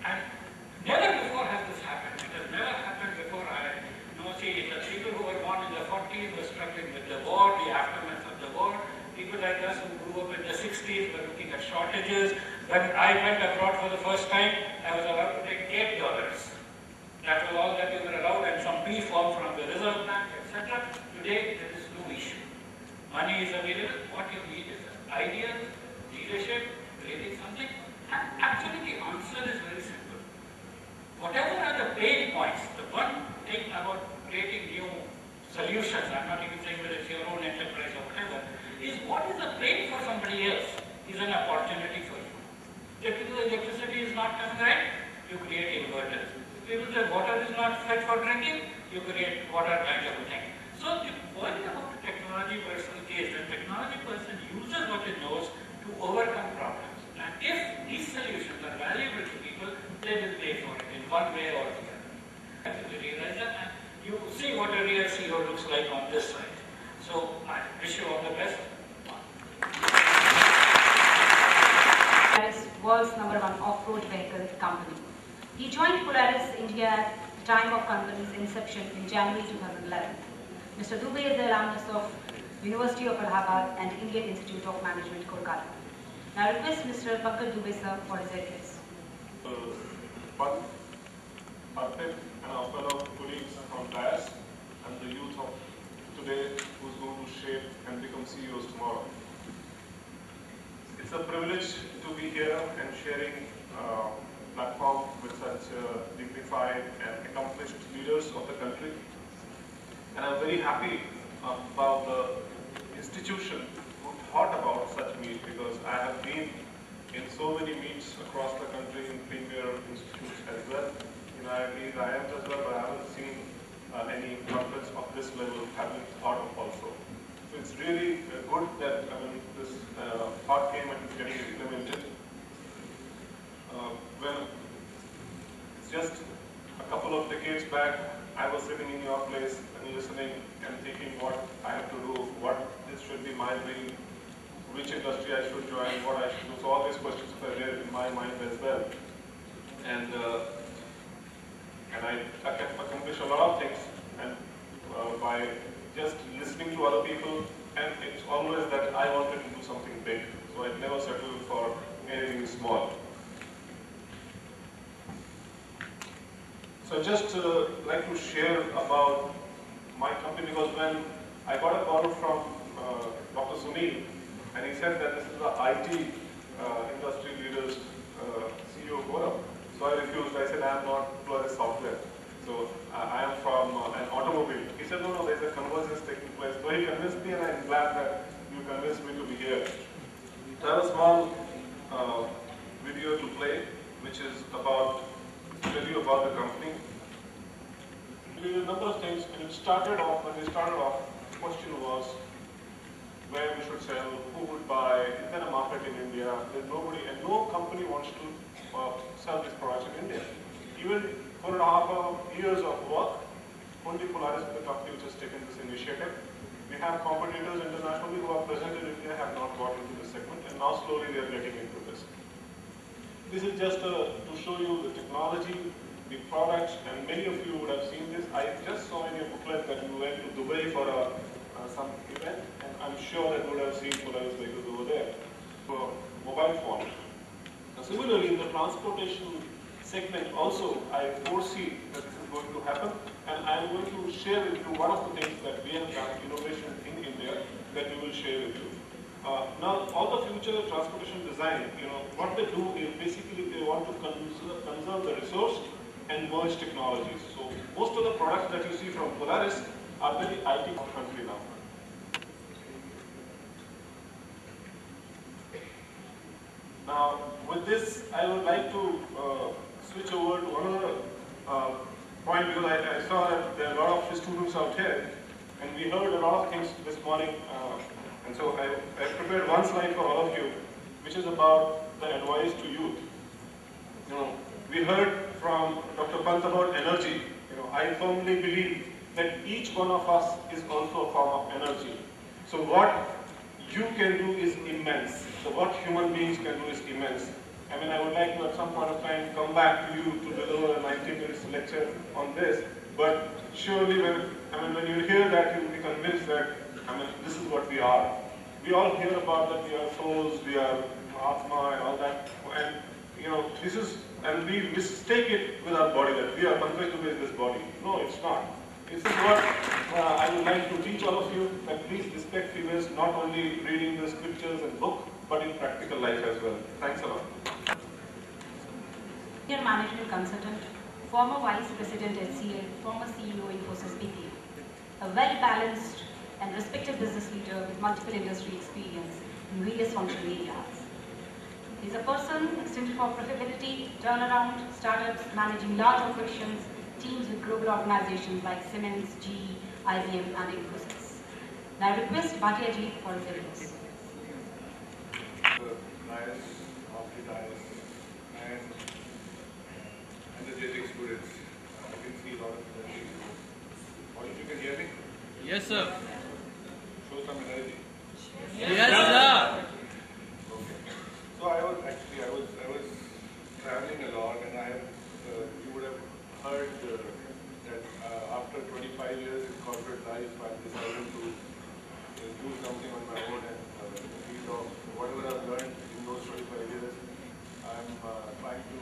And never before has this happened. It has never happened before. I know, see, the people who were born in the 40s were struggling with the war, the aftermath of the war. People like us who grew up in the 60s were looking at shortages. When I went abroad for the first time, I was allowed to take $8. That was all that we were allowed, and some P-form from the Reserve Bank, etc. Today, there is no issue. Money is available. What you need is ideas, leadership, creating something. And actually, the answer is very simple. Whatever are the pain points, the one thing about creating new solutions, I'm not even saying whether it's your own enterprise or whatever, is what is a pain for somebody else is an opportunity for you. Electricity is not coming right, you create inverters. People say water is not fit for drinking, you create water kind of a thing. So the point about the technology person is the technology person uses what it knows to overcome problems. And if these solutions are valuable to people, they will pay for it in one way or the other. You realize that, and you see what a real CEO looks like on this side. So I wish you all the best. Polaris, world's #1 off-road vehicle company. He joined Polaris India at the time of company's inception in January 2011. Mr. Dubey is the alumnus of University of Allahabad and Indian Institute of Management, Kolkata. Now I request Mr. Pankaj Dubey sir for his address. Arpit and our fellow colleagues from I.T.S and the youth of today who's going to shape and become CEOs tomorrow. It's a privilege to be here and sharing platform with such dignified and accomplished leaders of the country. And I'm very happy about the institution who thought about such meet, because I have been in so many meets across the country in premier institutes as well. In IITs, IIMs as well, but I haven't seen any conference of this level have been thought of also. So it's really good that this thought came and it's getting implemented. Well, it's just a couple of decades back, I was sitting in your place and listening and thinking what I have to do, what this should be my dream, which industry I should join, what I should do. So all these questions were there in my mind as well. And I accomplished a lot of things, and by just listening to other people, and it's always that I wanted to do something big, so I never settled for anything small. So just like to share about my company, because when I got a call from Dr. Sunil, and he said that this is the IT industry leaders CEO forum. So I refused. I said, I am not Polaris Software. So I am from an automobile. He said, no, there's a convergence taking place. So he convinced me, and I'm glad that you convinced me to be here. So I have a small video to play, which is about, tell you about the company. There are a number of things. When we started off, the question was where we should sell, who would buy, is there a market in India? There's nobody, and no company wants to sell these products in India. Even 4.5 years of work, only Polaris is the company which has taken this initiative. We have competitors internationally who are present in India, have not got into this segment, and now slowly they are getting into this. This is just to show you the technology, the products, and many of you would have seen this. I just saw in your booklet that you went to Dubai for some event, and I'm sure that you would have seen Polaris vehicles over there for mobile phone. Now, similarly, in the transportation segment also, I foresee that this is going to happen, and I'm going to share with you one of the things that we have done, innovation in India, that we will share with you. Now, all the future transportation design, what they do is basically they want to conserve the resource and merge technologies. So most of the products that you see from Polaris are very IT country now. Now, with this, I would like to switch over to another point, because I saw that there are a lot of students out here, and we heard a lot of things this morning, and so I prepared one slide for all of you, which is about the advice to youth. We heard from Dr. Pant about energy. I firmly believe that each one of us is also a form of energy. So what you can do is immense. So what human beings can do is immense. I mean, I would like to at some point of time come back to you to deliver a 90 minutes lecture on this, but surely when you hear that, you will be convinced that, this is what we are. We all hear about that we are souls, we are Atma and all that, and this is, and we mistake it with our body, that we are Pankaj Dubey is this body. No, it's not. This is what I would like to teach all of you, that please respect females, not only reading the scriptures and book, but in practical life as well. Thanks a lot. Senior management consultant, former vice president HCL, former CEO I.T.S, a well-balanced and respected business leader with multiple industry experience in various functional areas. He is a person extended for profitability, turnaround, startups, managing large operations, teams with global organizations like Siemens, GE, IBM, and I.T.S. Now I request Bhatia ji for his address. I.S, I.T.S, and energetic students. I can see a lot of energy. All of you can hear me? Yes, sir. Show some energy. Yes, sir. Okay. So I was traveling a lot, and you would have heard that after 25 years in corporate life, I decided to do something on my own, and in the field of whatever I've learned in those 25 years, I'm trying to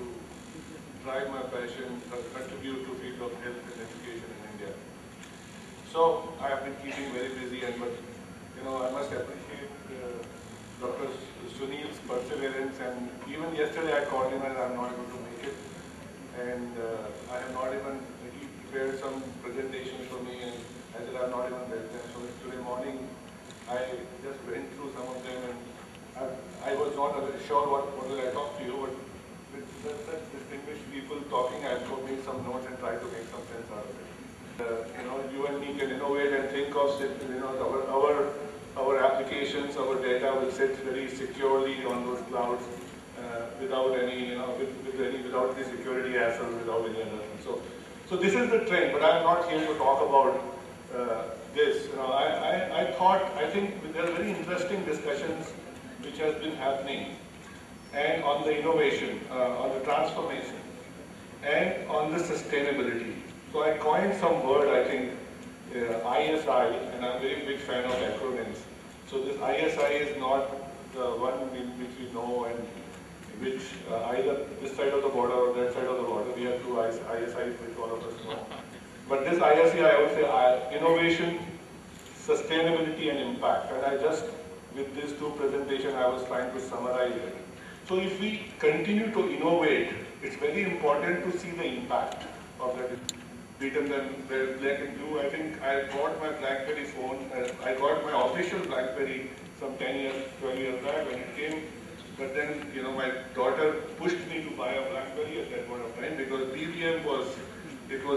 drive my passion, contribute to field of health and education in India. So I have been keeping very busy, but I must appreciate Dr. Sunil's perseverance, and even yesterday I called him and I'm not able to make it, and I have not even, he prepared some presentations for me, and I said I've not even read them. So today morning I just went through some of them, and I was not sure what will I talk to you, but with such distinguished people talking, I have made some notes and tried to make some sense out of it. You and me can innovate and think of it, our applications, our data will sit very securely on those clouds without any, without the security hassles, without any other thing. So this is the trend, but I'm not here to talk about this. I think there are very interesting discussions which has been happening, and on the innovation, on the transformation, and on the sustainability. So I coined some word, I think, ISI, and I'm a very big fan of acronyms. So this ISI is not the one which we know, and which either this side of the border or that side of the border. We have two ISIs which all of us know. But this ISI, I would say innovation, sustainability, and impact. And I just, with these two presentations, I was trying to summarize it. So if we continue to innovate, it's very important to see the impact of that. Written them black and blue. I think I bought my BlackBerry phone. I got my official BlackBerry some 10 years, 12 years back when it came. But then, my daughter pushed me to buy a BlackBerry at that point of time because BBM was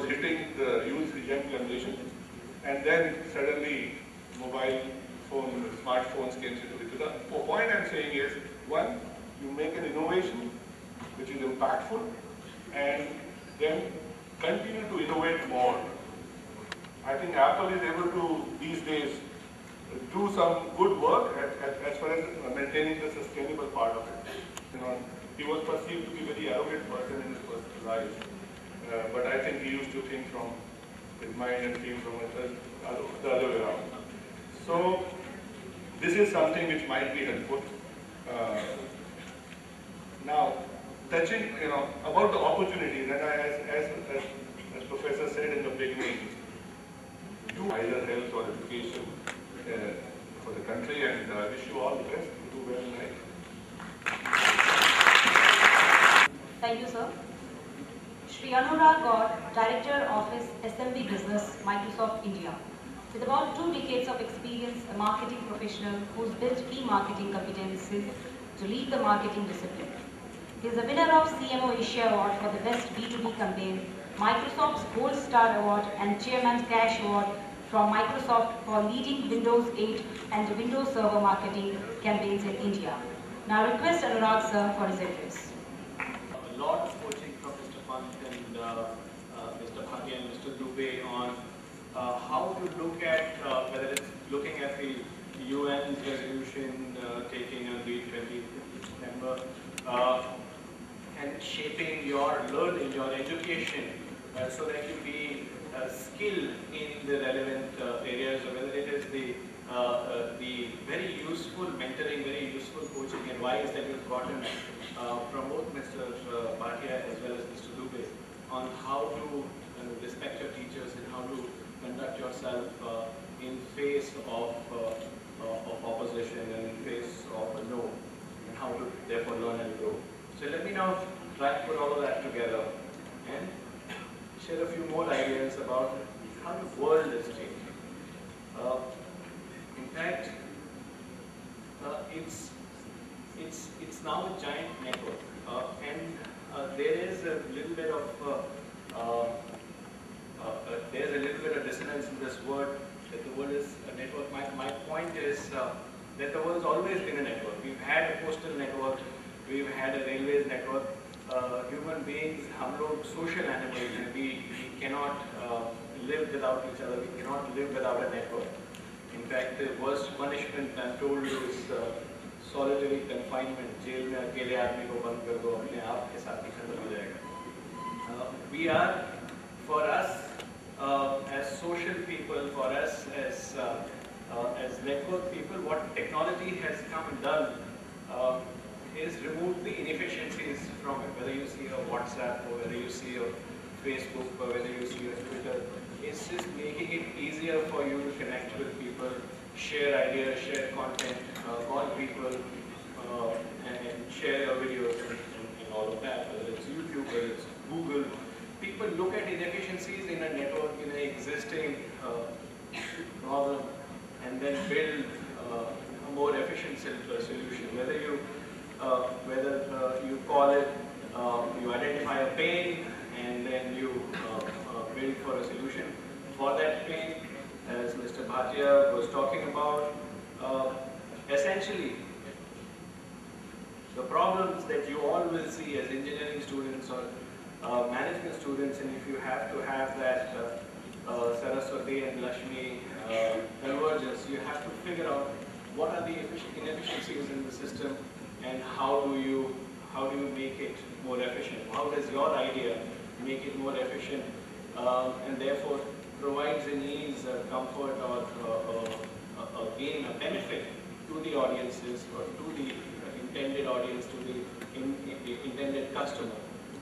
hitting the youth young generation. And then suddenly, mobile phone, smartphones came into it. The point I'm saying is, one, you make an innovation which is impactful, and then continue to innovate more. I think Apple is able to, these days, do some good work as far as maintaining the sustainable part of it. He was perceived to be a very arrogant person in his personal life, but I think he used to think from his mind and feel from the other way around. So this is something which might be helpful. Now, touching, about the opportunities, and as Professor said in the beginning, do either health or education for the country, and I wish you all the best. Do well in life. Thank you, sir. Shri Anurag Gaur, Director Office SMB Business, Microsoft India. With about 2 decades of experience, a marketing professional who's built key marketing competencies to lead the marketing discipline. He is a winner of CMO Asia Award for the Best B2B Campaign, Microsoft's Gold Star Award, and Chairman Cash Award from Microsoft for leading Windows 8 and Windows Server marketing campaigns in India. Now I request Anurag sir for his address. A lot of coaching from Mr. Pant and Mr. Bhatia and Mr. Dubey on how to look at, whether it's looking at the UN's resolution taking a G20 member, and shaping your learning, your education, so that you be skilled in the relevant areas, or whether it is the very useful mentoring, very useful coaching advice that you've gotten from both Mr. Bhatia as well as Mr. Dubey on how to respect your teachers and how to conduct yourself in face of opposition and in face of a no, and how to therefore learn and grow. So let me now try to put all of that together and share a few more ideas about how the world is changing. In fact, it's now a giant network, and there is a little bit of dissonance in this word that the world is a network. My point is that the world's always been a network. We've had a postal network, we've had a railways network. Human beings, हम लोग social animals, and we cannot live without each other. We cannot live without a network. In fact, the worst punishment I'm told is solitary confinement. Jail में अकेले आदमी को बंद कर दो, अपने आप के साथ ही खत्म हो जाएगा. We are, for us as social people, for us as network people, what technology has come and done is remove the inefficiencies from it. Whether you see a WhatsApp, or whether you see a Facebook, or whether you see a Twitter, it's just making it easier for you to connect with people, share ideas, share content, call people, and share your videos and all of that. Whether it's YouTube, whether it's Google, people look at inefficiencies in a network, in an existing problem, and then build a more efficient solution. Whether you call it, you identify a pain, and then you build for a solution for that pain, as Mr. Bhatia was talking about. Essentially, the problems that you all will see as engineering students or management students, and if you have to have that Saraswati and Lakshmi convergence, you have to figure out what are the inefficiencies in the system, and how do you make it more efficient? How does your idea make it more efficient, and therefore provides an ease, comfort, or a gain, a benefit to the audiences, or to the intended audience, to the intended customer,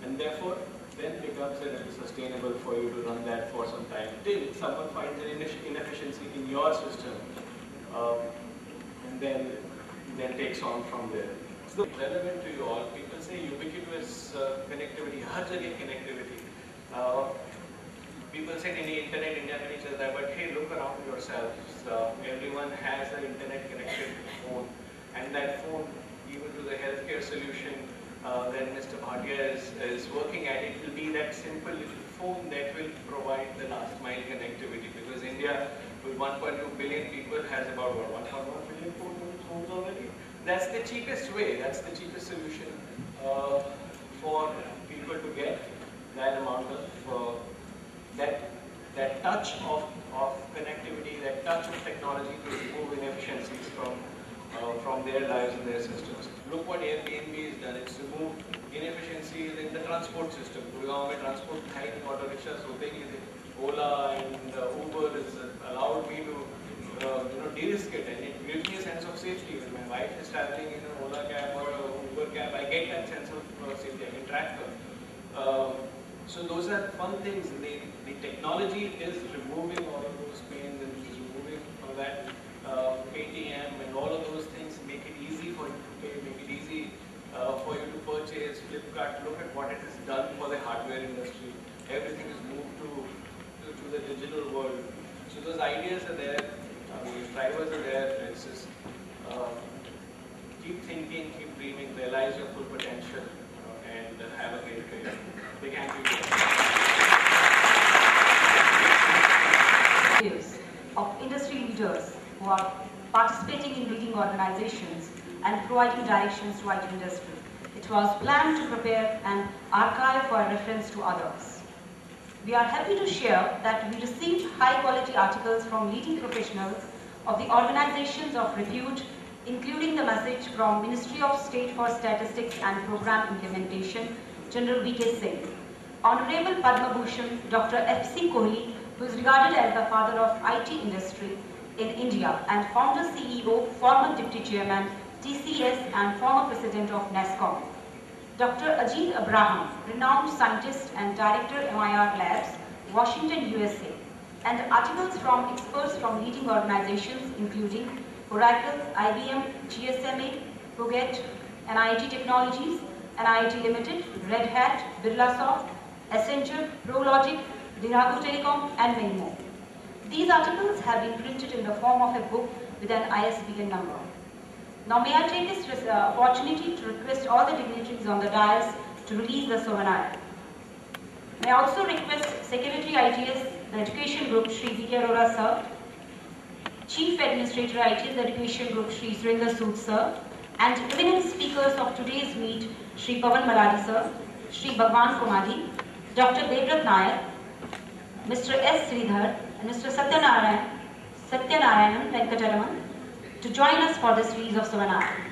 and therefore then becomes sustainable for you to run that for some time till someone finds an inefficiency in your system, and then takes on from there. So relevant to you all. People say ubiquitous connectivity, हर जगह connectivity. People say नहीं internet India में नहीं चलता है, but hey, look around yourselves. Everyone has an internet connected phone, and that phone, even to the healthcare solution that Mr. Bhatia is working at, it will be that simple little phone that will provide the last mile connectivity, because India with 1.2 billion people has about what, 1.1 billion phones already. That's the cheapest way, that's the cheapest solution for people to get that amount of, that touch of connectivity, that touch of technology to remove inefficiencies from their lives and their systems. Look what Airbnb has done. It's removed inefficiencies in the transport system. Gurgaon mein transport tha hi nahi, auto rickshaws hote nahi the. Ola and Uber has allowed me to de-risk it, and it gives me a sense of safety. When my wife is traveling in an Ola cab or an Uber cab, I get that sense of safety. I can track her. So those are fun things. The technology is removing all of those pains, and is removing all that ATM and all of those things. Make it easy for you to pay, make it easy for you to purchase. Flipkart, look at what it has done for the hardware industry. Everything is moved to the digital world. So those ideas are there, those drivers are there. It's just keep thinking, keep dreaming, realize your full potential, and have a great career. Big thank you. Of industry leaders who are participating in leading organizations and providing directions to IT industry. It was planned to prepare an archive for reference to others. We are happy to share that we received high-quality articles from leading professionals of the organizations of repute, including the message from Ministry of State for Statistics and Program Implementation, General V.K. Singh. Honorable Padma Bhushan, Dr. F.C. Kohli, who is regarded as the father of IT industry in India and founder CEO, former Deputy Chairman, TCS and former President of NESCOM. Dr. Ajit Abraham, renowned scientist and Director MIR Labs, Washington, USA, and articles from experts from leading organizations including Oracle, IBM, GSMA, Puget, NIT Technologies, NIT Limited, Red Hat, Birlasoft, Accenture, ProLogic, Dinago Telecom, and many more. These articles have been printed in the form of a book with an ISBN number. Now may I take this opportunity to request all the dignitaries on the dais to release the Somanaya. May I also request Secretary I.T.S, the Education Group, Shri V.K. Arora Sir, Chief Administrator I.T.S, the Education Group, Shri Surinder Sood Sir, and eminent speakers of today's meet, Shri Pavan Maladi Sir, Shri Bhagwan Kumari, Dr. Devrat Nayak, Mr. S. Sridhar, and Mr. Satyanarayanan Venkataraman to join us for this release of Somanaya.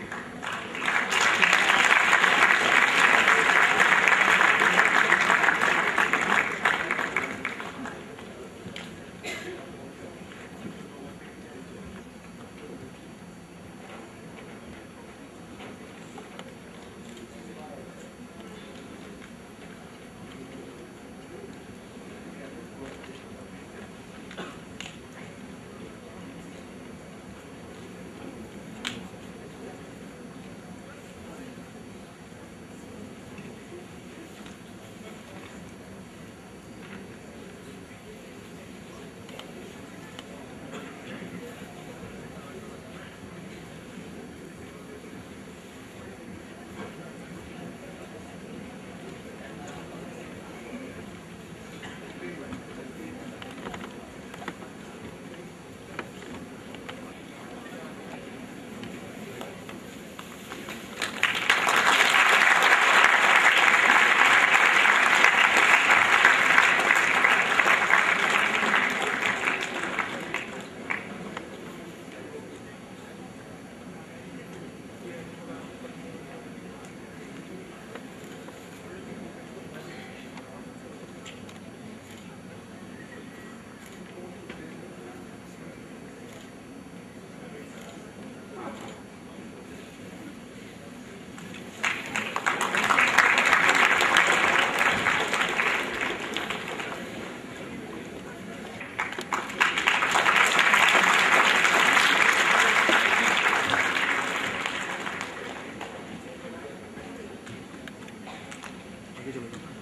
आगे चलो।